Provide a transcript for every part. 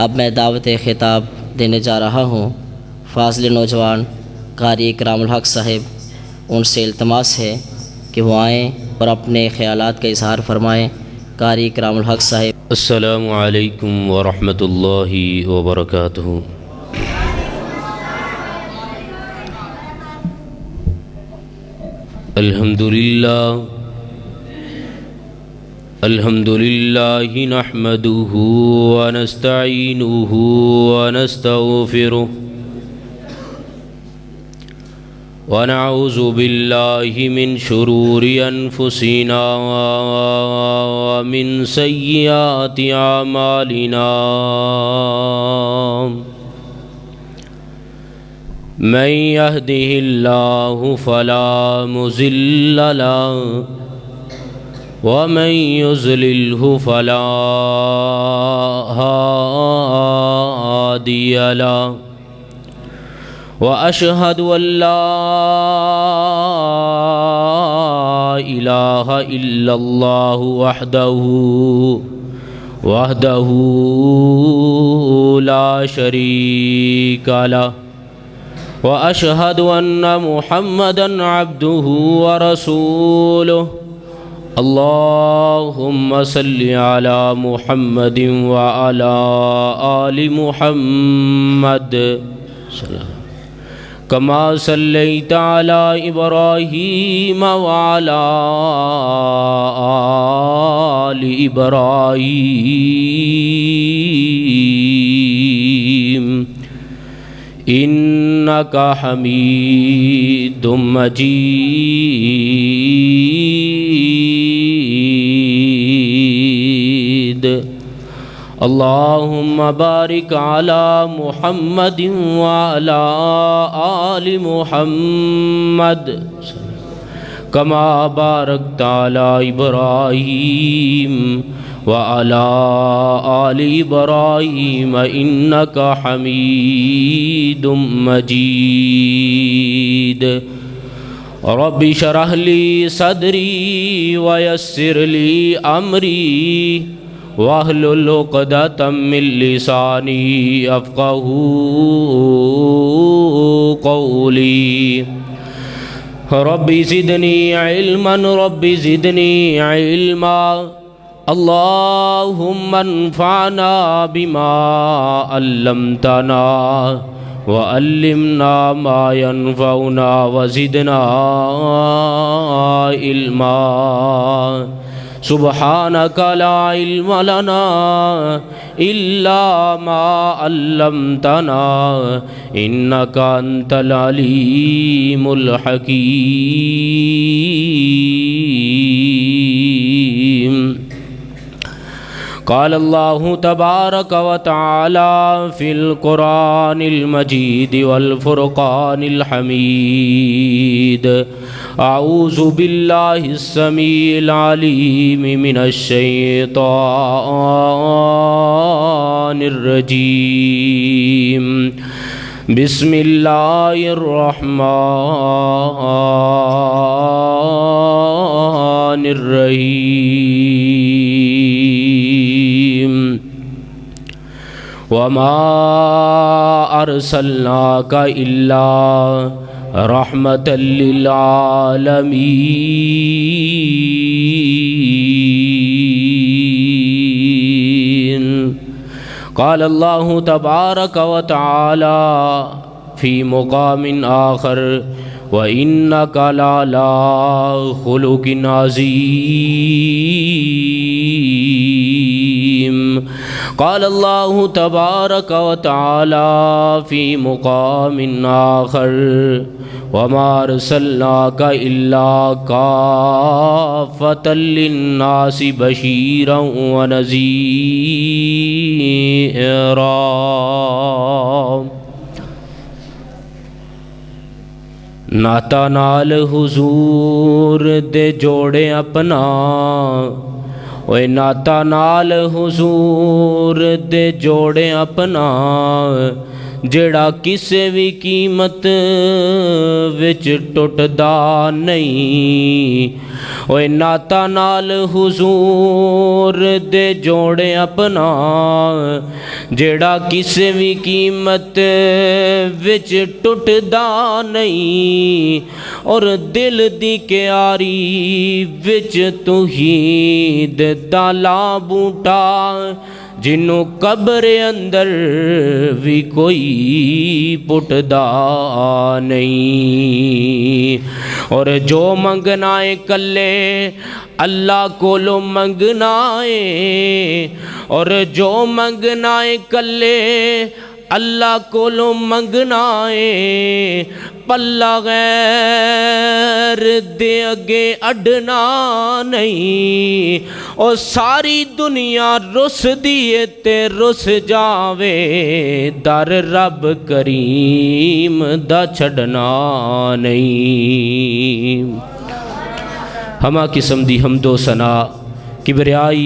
اب میں دعوت خطاب دینے جا رہا ہوں فاضل نوجوان قاری اکرام الحق صاحب، ان سے التماس ہے کہ وہ آئیں اور اپنے خیالات کا اظہار فرمائیں۔ قاری اکرام الحق صاحب۔ السلام علیکم ورحمۃ اللہ وبرکاتہ۔ الحمد للہ نحمده ونستعینه ونستغفره ونعوذ باللہ من شرور انفسنا ومن سیئات اعمالنا، من يهده الله فلا مضل له ومن يضلله فلا هادي له، وأشهد أن لا إله إلا الله وحده لا شريك له، وأشهد أن محمدًا عبده ورسوله۔ اللهم صل على محمد وعلى آل محمد كما صليت على إبراهيم وعلى آل إبراهيم إنك حميد مجيد۔ اللهم بارك على محمد وعلى آل محمد كما باركت على إبراهيم وعلى آل إبراهيم إنك حميد مجيد۔ رب اشرح لي صدري ويسر لي أمري واحلل عقدة من لساني يفقهوا قولي۔ رب زدني علما، رب زدني علما، اللهم انفعنا بما علمتنا وعلمنا ما ينفعنا وزدنا علما۔ سبحانك لا علم لنا إلا ما علمتنا إنك أنت العليم الحكيم۔ قال الله تبارك وتعالى في القرآن المجيد والفرقان الحميد: أعوذ بالله السميع العليم من الشيطان الرجيم، بسم الله الرحمن الرحيم۔ وما أرسلناك إلا رحمة للعالمين۔ قال الله تبارك وتعالى في مقام آخر: وإنك لعلى خلق عظيم۔ قال الله تبارك وتعالى في مقام آخر: وما أرسلناك إلا كافة للناس بشيرا ونذيرا۔ ناتا نال حضور دے جوڑے اپنا، اوے ناتا نال حضور دے جوڑے اپنا، ਜਿਹੜਾ ਕਿਸੇ ਵੀ ਕੀਮਤ ਵਿੱਚ ਟੁੱਟਦਾ ਨਹੀਂ। ਓਏ ਨਾਤਾ ਨਾਲ ਹੁਜ਼ੂਰ ਦੇ ਜੋੜੇ ਆਪਣਾ, ਜਿਹੜਾ ਕਿਸੇ ਵੀ ਕੀਮਤ ਵਿੱਚ ਟੁੱਟਦਾ ਨਹੀਂ। ਔਰ ਦਿਲ ਦੀ ਕਿਆਰੀ ਵਿੱਚ ਤੌਹੀਦ ਦਾ ਲਾ ਬੂਟਾ, ਜਿਹਨੂੰ ਕਬਰ ਅੰਦਰ ਵੀ ਕੋਈ ਪੁੱਟਦਾ ਨਹੀਂ। ਔਰ ਜੋ ਮੰਗਣਾ ਏ ਕੱਲੇ ਅੱਲਾ ਕੋਲੋਂ ਮੰਗਣਾ ਏ, ਔਰ ਜੋ ਮੰਗਣਾ ਏ ਕੱਲੇ ਅੱਲਾ ਕੋਲੋਂ ਮੰਗਣਾ ਏ। ਪੱਲਾ ਗੈਰ ਦੇ ਅੱਗੇ ਅਡਣਾ ਨਹੀਂ। ਉਹ ਸਾਰੀ ਦੁਨੀਆ ਰੁੱਸਦੀ ਏ ਤੇ ਰੁੱਸ ਜਾਵੇ, ਦਰ ਰੱਬ ਕਰੀਮ ਦਾ ਛੱਡਣਾ ਨਹੀਂ। ਹਮਾ ਕਿਸਮ ਦੀ ਹਮਦੋ ਸਨਾ, ਕਿਬਰਿਆਈ,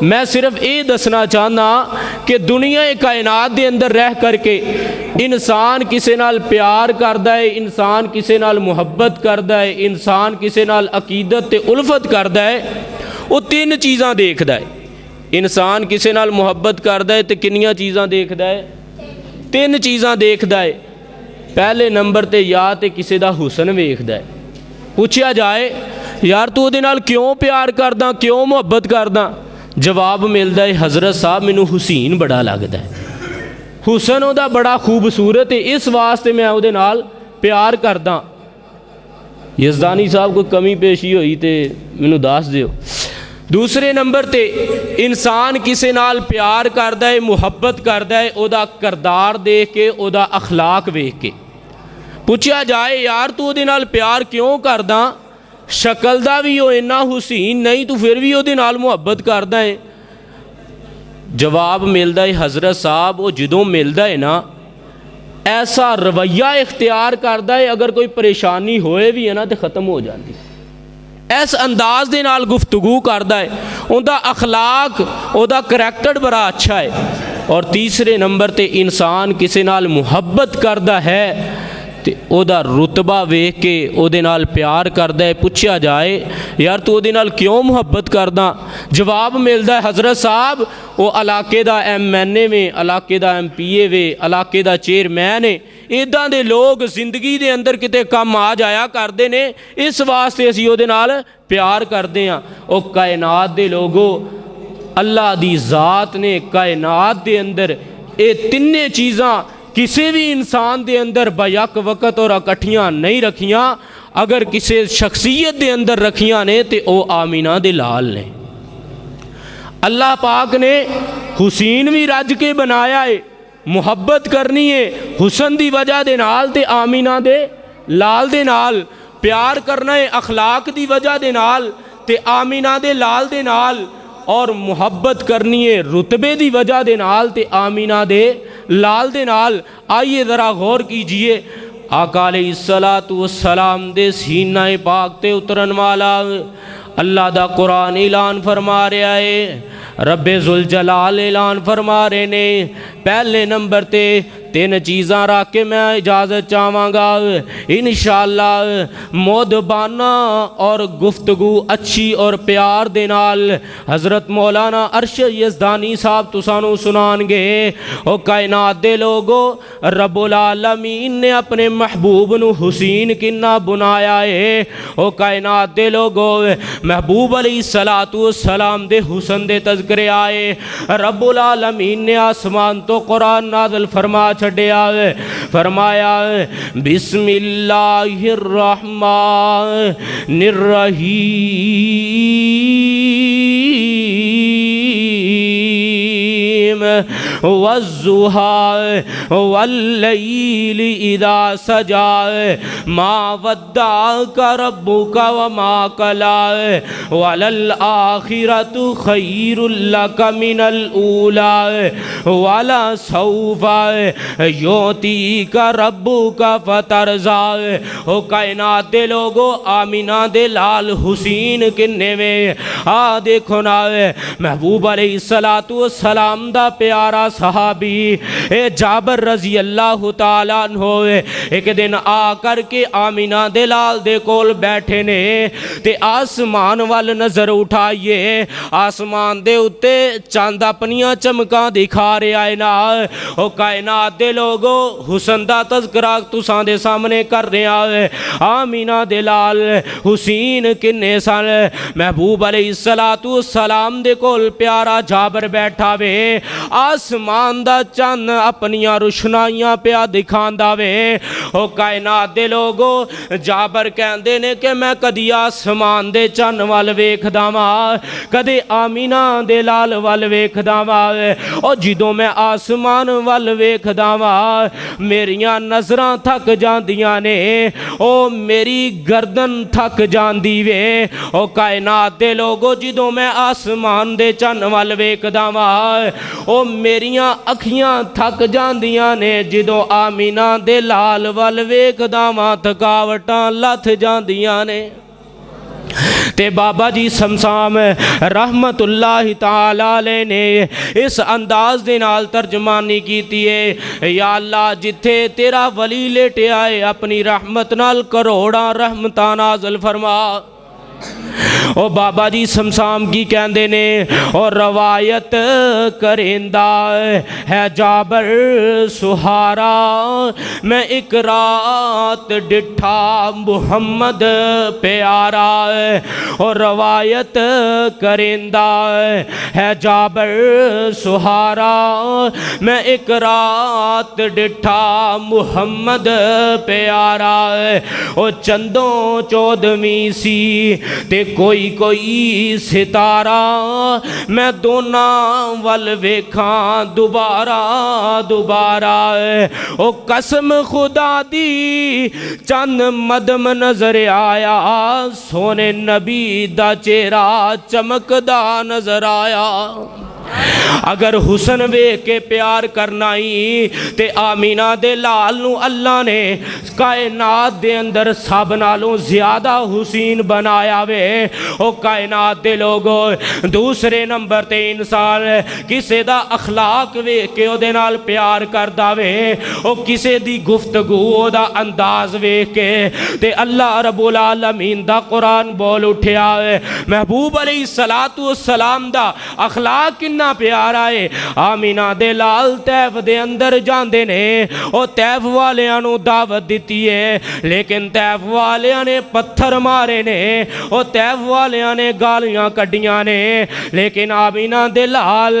میں صرف یہ دسنا چاہنا کہ دنیا کائنات دے اندر رہ کر کے انسان کسے نال پیار کردا ہے، انسان کسے نال محبت کردا ہے، انسان کسے نال عقیدت تے الفت کردا ہے، وہ تین چیزاں دیکھدا ہے۔ انسان کسے نال محبت کردا ہے تے کنیاں چیزاں دیکھدا ہے؟ تین چیزاں دیکھدا ہے۔ پہلے نمبر تے یا تے کسے دا حسن ویکھدا ہے، پوچھیا جائے یار تو دے نال کیوں پیار کردا، کیوں محبت کردا؟ جواب ملدا ہے حضرت صاحب مینوں حسین بڑا لگدا ہے، حسن او دا بڑا خوبصورت ہے، اس واسطے میں او دے نال پیار کردا۔ یزدانی صاحب کوئی کمی پیشی ہوئی تے مینوں دس دیو۔ دوسرے نمبر تے انسان کسے نال پیار کردا ہے، محبت کردا ہے او دا کردار دیکھ کے، او دا اخلاق ویکھ کے۔ پوچھیا جائے یار تو دے نال پیار کیوں کردا، شکل دا بھی او اتنا حسین نہیں تو پھر بھی او دے نال محبت کردا ہے؟ جواب ملدا ہے حضرت صاحب وہ جدوں ملدا ہے نا ایسا رویہ اختیار کردا ہے، اگر کوئی پریشانی ہوئے بھی ہے نا تو ختم ہو جاتی، اس انداز دے نال گفتگو کردا ہے، ان دا اخلاق او دا کریکٹر بڑا اچھا ہے۔ اور تیسرے نمبر تے انسان کسے نال محبت کردا ہے تے او دا رتبہ ویکھ کے او دے نال پیار کردا ہے۔ پوچھیا جائے یار تو او دے نال کیوں محبت کردا، جواب ملدا ہے حضرت صاحب وہ علاقے دا MNA وے، علاقے دا MPA وے، علاقے دا چیئرمین ہے، ایداں دے لوگ زندگی دے اندر کتے کم آ جایا کردے نے، اس واسطے اسی او دے نال پیار کردے ہاں۔ او کائنات دے لوگو، اللہ دی ذات نے کائنات دے اندر اے تینے چیزاں کسی بھی انسان دے اندر بیک وقت اور اکٹھیاں نہیں رکھیاں، اگر کسی شخصیت دے اندر رکھیاں نے تے او آمینہ دے لال نے۔ اللہ پاک نے حسین بھی رج کے بنایا ہے، محبت کرنی ہے حسن دی وجہ دے نال تے آمینہ دے لال دے نال، پیار کرنا ہے اخلاق دی وجہ دے نال تے آمینہ دے لال دے نال، اور محبت کرنی ہے رتبے دی وجہ دے نال تے آمینہ دے لال دے نال۔ آئیے ذرا غور کیجئے، آقا علیہ السلام دے سینہ پاک تے اترن والا اللہ دا قرآن اعلان فرما رہا ہے، رب ذوالجلال اعلان فرما رہے نے۔ پہلے نمبر تے تین چیزاں رکھ کے میں اجازت چاہواں گا انشاءاللہ مودبانہ اور گفتگو اچھی اور پیار دے نال حضرت مولانا ارشد یزدانی صاحب تسانو سنان گے۔ او کائنات دے لوگو، رب العالمین نے اپنے محبوب نو حسین کنہ بنایا ہے۔ او کائنات دے لوگو، محبوب علیہ السلام دے حسن دے تذکرے آئے، رب العالمین نے آسمان تو قرآن نازل فرما چھڑیا ہے، فرمایا بسم اللہ الرحمن الرحیم والضحی واللیل اذا سجا ما ودعک ربک وما قلی وللآخرۃ خیر لک من الاولی ولسوف یعطیک ربک فترضی۔ او کائنات دے لوگو، آمینہ دے لال حسین کنے میں آ دیکھو نا، محبوب علیہ السلام دا پیارا صحابی جابر رضی اللہ تعالیٰ عنہ ایک دن آ کر کے آمینہ دے لال دے کول بیٹھے نے تے آسمان وال نظر اٹھائیے، آسمان دے اتے چاند اپنیاں چمکاں دکھا رہے آئے نا۔ او کائنات دے لوگو، حسن دا تذکرہ تساں دے سامنے کر رہے آئے، آمینہ دے لال حسین کنے سال محبوب علیہ السلام دے کول پیارا جابر بیٹھا وے، آسمان دا چند اپنیاں روشنائیاں پیا دکھاندا وے۔ او کائنات دے لوگو، جابر کہندے نے کہ میں کدی آسمان دے چند وال ویکھدا واں، کدے آمینہ دے لال وال ویکھدا واں، او جدوں میں آسمان وال ویکھدا واں میریاں نظراں تھک جاندیاں نے، او میری گردن تھک جاندی وے۔ او کائنات دے لوگو، جدوں میں آسمان دے چند وال ویکھدا واں او میریاں اکھیاں تھک جاندیاں نے، جدوں آمینہ دے لال وال ویکھدا واں تھکاوٹاں لتھ جاندیاں نے۔ تے بابا جی سمسام رحمت اللہ تعالی علیہ نے اس انداز دے نال ترجمانی کیتی ہے، یا اللہ جتھے تیرا ولی لیٹے آئے اپنی رحمت نال کروڑاں رحمتاں نازل فرما۔ او بابا جی سمسام کی کہندے نے اور روایت کریندہ ہے جابر سہارا، میں ایک رات ڈٹھا محمد پیارا، اور روایت کریندہ ہے جابر سہارا، میں ایک رات ڈٹھا محمد پیارا، او چندوں چودھویں سی تے کوئی کوئی ستارہ، میں دوناں ول ویکھاں دوبارہ دوبارہ، او قسم خدا دی چند مدم نظر آیا، سونے نبی دا چہرہ چمکدا نظر آیا۔ اگر حسن ویکھ کے پیار کرنا ہی تے آمینہ دے لال نو اللہ نے کائنات دے اندر سب نالوں زیادہ حسین بنایا وے۔ او کائنات دے لوگو دوسرے نمبر تے انسان کسے دا اخلاق ویکھ کے او دے نال پیار کردا وے، او کسے دی گفتگو او دا انداز ویکھ کے تے اللہ رب العالمین دا قرآن بول اٹھیا ہے۔ محبوب علیہ السلام دا اخلاق کنا پیارا ہے۔ آمینہ دے لال طیف دے اندر جاندے نے، او طیف والیاں نو دعوت دیتی ہے، لیکن طیف والیاں نے پتھر مارے نے، او طیف والیاں نے گالیاں کڈیاں نے، لیکن آمینہ دے لال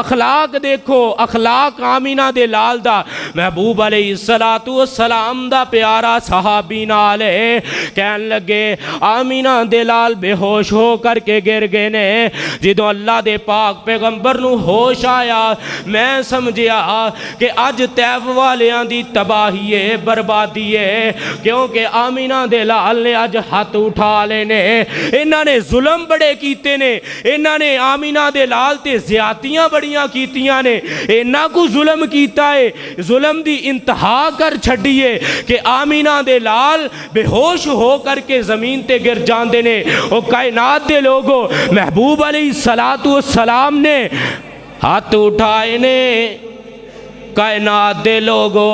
اخلاق دیکھو، اخلاق آمینہ دے لال دا محبوب علیہ السلام دا پیارا صحابی نال ہے۔ کہن لگے آمینہ دے لال بے ہوش ہو کر کے گر گئے نے، جدوں اللہ دے پاک پیغمبر نو ہوش آیا، میں سمجھیا کہ اج طیف والیاں دی تباہی ہے، بربادی ہے، کیونکہ آمینہ دے لال نے اج ہاتھ اٹھا لینے، انہاں نے ظلم بڑے کیتے نے، انہاں نے آمینہ دے لال تے زیادتیاں بڑیاں کیتیاں نے، انہاں کو ظلم کیتا ہے، ظلم دی انتہا کر چھڑیے کہ آمینہ دے لال بے ہوش ہو کر کے زمین تے گر جاندے نے۔ او کائنات دے لوگو محبوب علیہ السلام نے ہاتھ اٹھائے نے، کائنات دے لوگو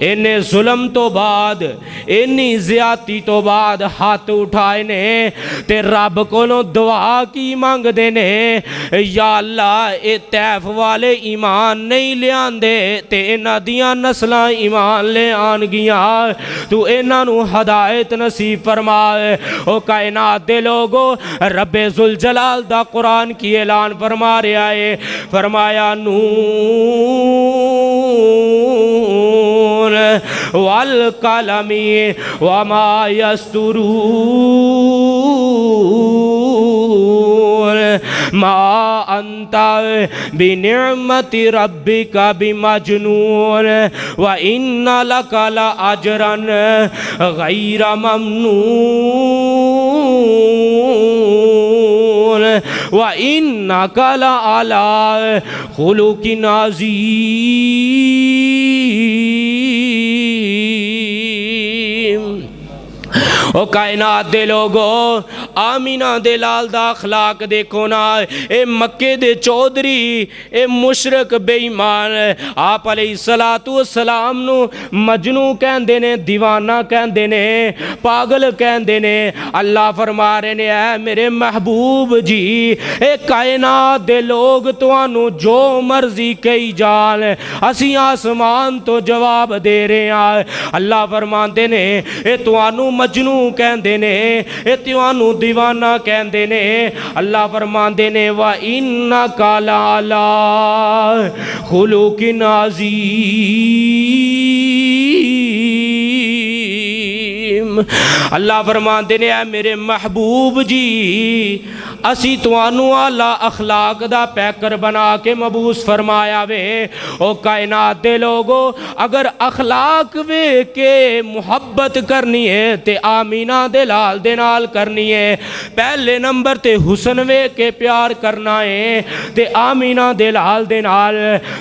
انہیں ظلم تو بعد انہی زیادتی تو بعد ہاتھ اٹھائے نے تے رب کو دعا کی مانگ دینے، یا اللہ اے طیف والے ایمان نہیں لے آندے تے انہاں دیاں نسلاں ایمان لے آن گیاں، تو انہاں نو ہدایت نصیب فرمائے۔ او کائنات دے لوگو رب ذوالجلال دا قرآن کی اعلان فرما رہا ہے، فرمایا والقلم وما يسطرون ما انت بنعمت ربك بمجنون وان لك لاجرا غير ممنون وانك لعلى خلق عظیم۔ او کائنات دے لوگو آمینہ دے لال دا اخلاق دیکھو نا، اے مکے دے چودھری، اے مشرک بے ایمان، آپ علیہ السلام نو مجنو کہندے نے، دیوانہ کہندے نے، پاگل کہندے نے۔ اللہ فرما رہے نے اے میرے محبوب جی، اے کائنات دے لوگ توانو جو مرضی کئی جان، اسی آسمان تو جواب دے رہے ہیں۔ اللہ فرماندے نے اے توانو مجنو کہندے نے، اے توانو دیوانہ کہندے نے۔ اللہ فرماندے نے وَإِنَّكَ لَعَلَىٰ خُلُقٍ عَظِيمٍ۔ اللہ فرماندے نے اے میرے محبوب جی، اسی توانو آلہ اخلاق دا پیکر بنا کے مبعوث فرمایا وے او کائنات دے لوگو اگر اخلاق وے کے محبت کرنی ہے تے آمینہ دے لال دے نال کرنی ہے پہلے نمبر تے حسن وے کے پیار کرنا ہے تے آمینہ دے لال دے نال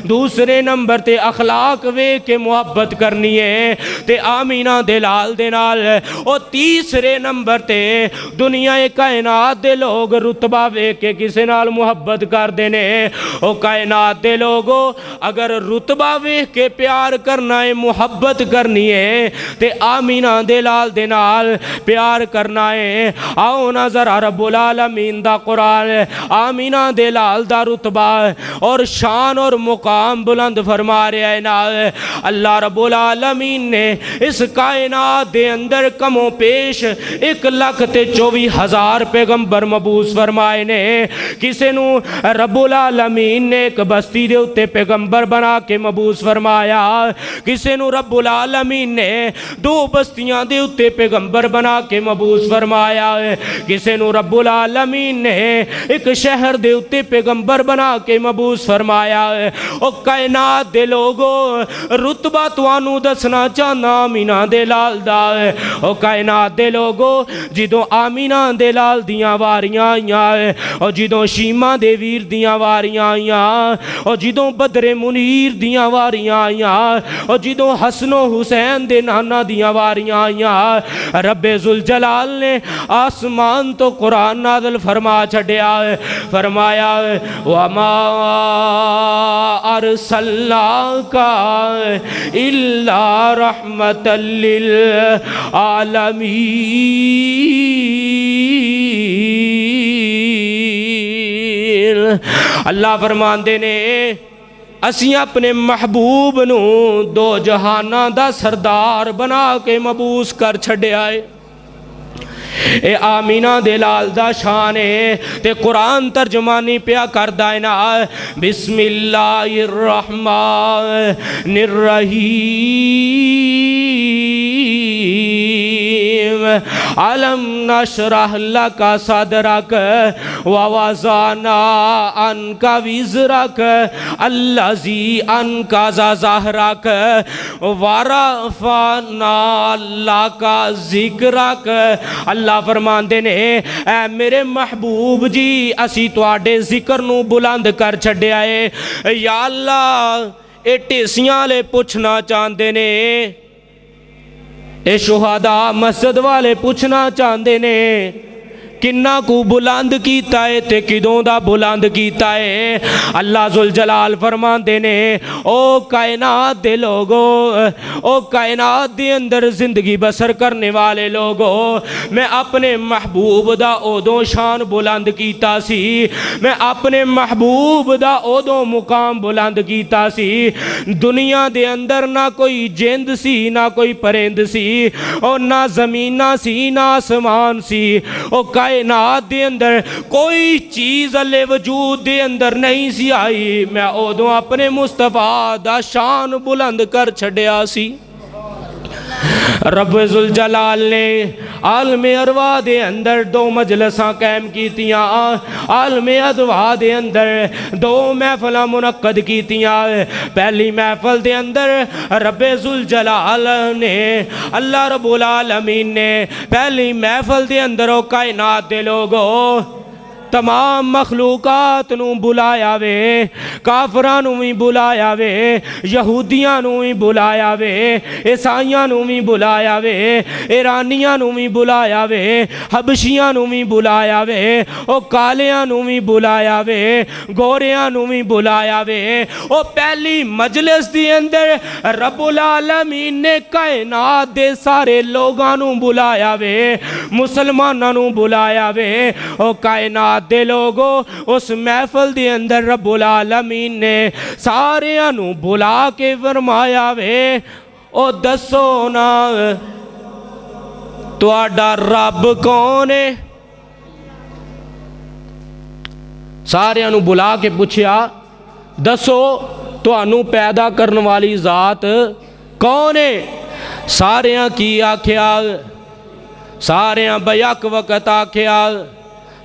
دوسرے نمبر تے اخلاق وے کے محبت کرنی ہے تے آمینہ دے لال دے نال اور تیسرے نمبر تے دنیا کائنات دے لوگ رتبہ وے کے کسے نال محبت کر دینے او کائنات دے لوگو اگر رتبہ وے کے پیار کرنا ہے محبت کرنی ہے تے آمینہ دے لال دے نال پیار کرنا ہے آؤ نظر رب العالمین دا قرآن آمینہ دے لال دا رتبہ اور شان اور مقام بلند فرما رہے ہیں نا اللہ رب العالمین نے اس کائنات دے اندر کم و پیش 1,24,000 پیغمبر مبعوث فرمائے نے کسے نو رب العالمین نے ایک بستی دے اتے پیغمبر بنا کے مبعوث فرمایا کسے نو رب العالمین نے 2 بستیاں دے اتے پیغمبر بنا کے مبعوث فرمایا کسے نو رب العالمین نے ایک شہر دے اتے پیغمبر بنا کے مبعوث فرمایا او کائنات دے لوگو رتبہ توانو دسنا چاہنا آمینہ دے لال دا او کائنات دے لوگو جدوں آمینہ دے لال دیاں واریاں آئیاں او جدوں شیمہ دے ویر دیاں واریاں آئیاں او جدوں بدر منیر دیاں واریاں آئیاں او جدوں حسن و حسین دے نانا دیاں واریاں آئیاں رب ذوالجلال نے آسمان تو قرآن نازل فرما چھڑیا فرمایا وَمَا أَرْسَلْنَاكَ إِلَّا رَحْمَةً لِلْعَالَمِينَ اللہ فرماندے نے اسی اپنے محبوب نو 2 جہانہ دا سردار بنا کے مبعوث کر چھڑے آئے اے آمینہ دے لال دا شان ہے تے قرآن ترجمانی پیا کر دائنا بسم اللہ الرحمن الرحیم علم نشرح لکا صدرک ووزانا انکا وزرک اللذی انکا ظہرک ورفانا لکا ذکرک اللہ فرمان دینے اے میرے محبوب جی اسی تواڈے ذکر نو بلند کر چھڑے آئے یا اللہ اے ٹیسیاں لے پوچھنا چاندے نے اے شہداء مسجد والے پوچھنا چاندے نے کنہ کو بلند کیتا ہے تے کدوں دا بلند کیتا ہے اللہ ذوالجلال فرمان دینے او کائنات دے لوگو او کائنات دے اندر زندگی بسر کرنے والے لوگو میں اپنے محبوب دا اودوں شان بلند کیتا سی میں اپنے محبوب دا اودوں مقام بلند کیتا سی دنیا دے اندر نہ کوئی جند سی نہ کوئی پرند سی اور نہ زمینہ سی نہ آسمان سی او کائنات دے اندر کوئی چیز اللہ وجود دے اندر نہیں سی آئی میں اودوں اپنے مصطفیٰ دا شان بلند کر چھڑیا سی رب ذوالجلال نے عالم ارواح دے اندر 2 مجلساں قائم کیتیاں عالم ارواح دے اندر 2 محفلاں منعقد کیتیاں پہلی محفل دے اندر رب ذوالجلال نے اللہ رب العالمین نے پہلی محفل دے اندر او کائنات دے لوگو تمام مخلوقات نو بلایا وے کافران نو بھی بلایا وے یہودیاں نو بھی بلایا وے عیسائیاں نو بھی بلایا وے ایرانیاں نو بھی بلایا وے حبشیاں نو بھی بلایا وے او کالیاں نو بھی بلایا وے گوریاں نو بھی بلایا وے او پہلی مجلس دی اندر رب العالمین نے کائنات دے سارے لوگاں نو بلایا وے مسلماناں نو بلایا وے او کائنات دے لوگو اس محفل دے اندر رب العالمین نے سارے انو بلا کے فرمایا وے او دسو نا تو آڈا رب کون ہے سارے انو بلا کے پوچھیا دسو تو انو پیدا کرنے والی ذات کون ہے سارے کی آکھیا سارے بیک وقت آکھیا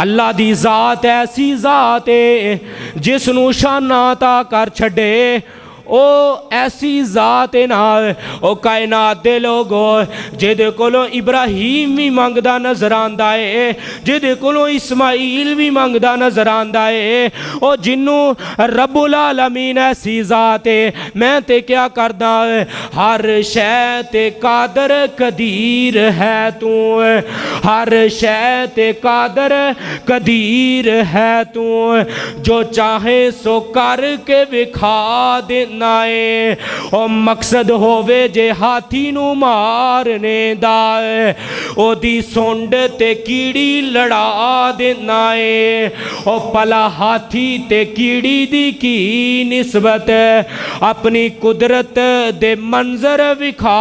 اللہ دی ذات ایسی ذات ہے جس نو شانہ عطا کر چھڈے او ایسی ذات ہے نا او کائنات دے لوگو جدے کولوں ابراہیم بھی منگدا نظر آندا ہے جدے کولوں اسماعیل بھی منگدا نظر آندا ہے او جنوں رب العالمین ایسی ذات ہے میں تے کیا کردا ہر شے تے قادر قدیر ہے تو ہر شے تے قادر قدیر ہے تو جو چاہے سو کر کے وکھا دے نائے او مقصد ہووے جے ہاتھی نو مارنے دائے او دی سونڈ تے کیڑی لڑا دینا ہے او پلا ہاتھی تے کیڑی دی کی نسبت اپنی قدرت دے منظر وکھا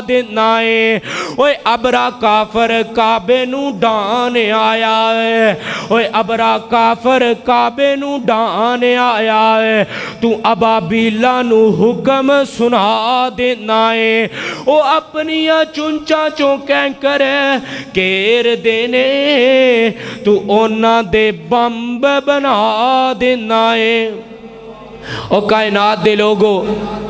دینا ہے اوے ابرا کافر کعبے نو ڈانے آیا ہے اوے ابرا کافر کعبے نو ڈانے آیا ہے تو ابابیلا نو حکم سنا دینا ہے او اپنی چونچا چونکیں کرے کیر دینے تو اونا دے بمب بنا دینا ہے او کائنات دے لوگو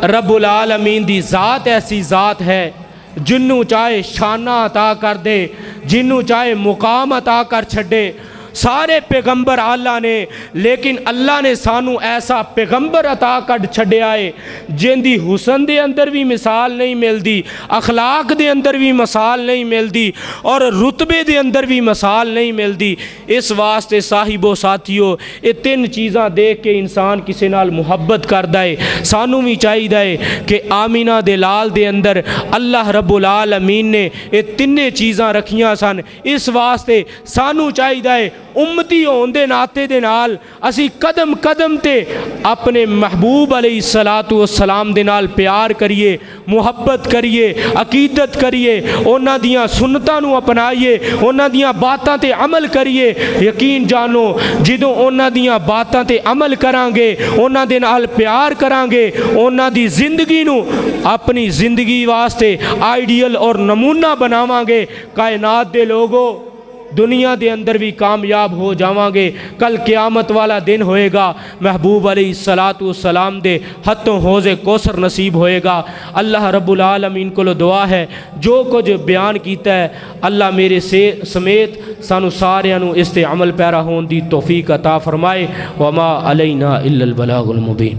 رب العالمین دی ذات ایسی ذات ہے جنوں چاہے شانہ عطا کر دے جنوں چاہے مقام عطا کر چھڑے سارے پیغمبر اللہ نے لیکن اللہ نے سانو ایسا پیغمبر عطا کر چھڑے آئے جن دی حسن دے اندر بھی مثال نہیں ملدی اخلاق دے اندر بھی مثال نہیں ملدی اور رتبے دے اندر بھی مثال نہیں ملدی اس واسطے صاحبو ساتھیو یہ تین چیزاں دیکھ کے انسان کسی نال محبت کر دائے سانو بھی چاہی دائے کہ آمینہ دے لال دے اندر اللہ رب العالمین نے یہ تینے چیزاں رکھیاں سن اس واسطے سانو چاہی دائے امتی ہون دے ناتے دے نال اسی قدم قدم تے اپنے محبوب علیہ السلام دے نال پیار کریے محبت کریے عقیدت کریے اونا دیاں سنتاں نو اپنائیے اونا دیاں باتاں تے عمل کریے یقین جانو جدوں اونا دیاں باتاں تے عمل کرانگے اونا دے نال پیار کرانگے اونا دی زندگی نو اپنی زندگی واسطے آئیڈیل اور نمونہ بناوانگے کائنات دے لوگو دنیا دے اندر بھی کامیاب ہو جاواں گے کل قیامت والا دن ہوئے گا محبوب علیہ السلام دے ہتھوں حوض کوثر نصیب ہوئے گا اللہ رب العالمین کو دعا ہے جو کچھ بیان کیتا ہے اللہ میرے سمیت سانو ساریانو اس تے عمل پیرا ہون دی توفیق عطا فرمائے وما علینا الا البلاغ المبین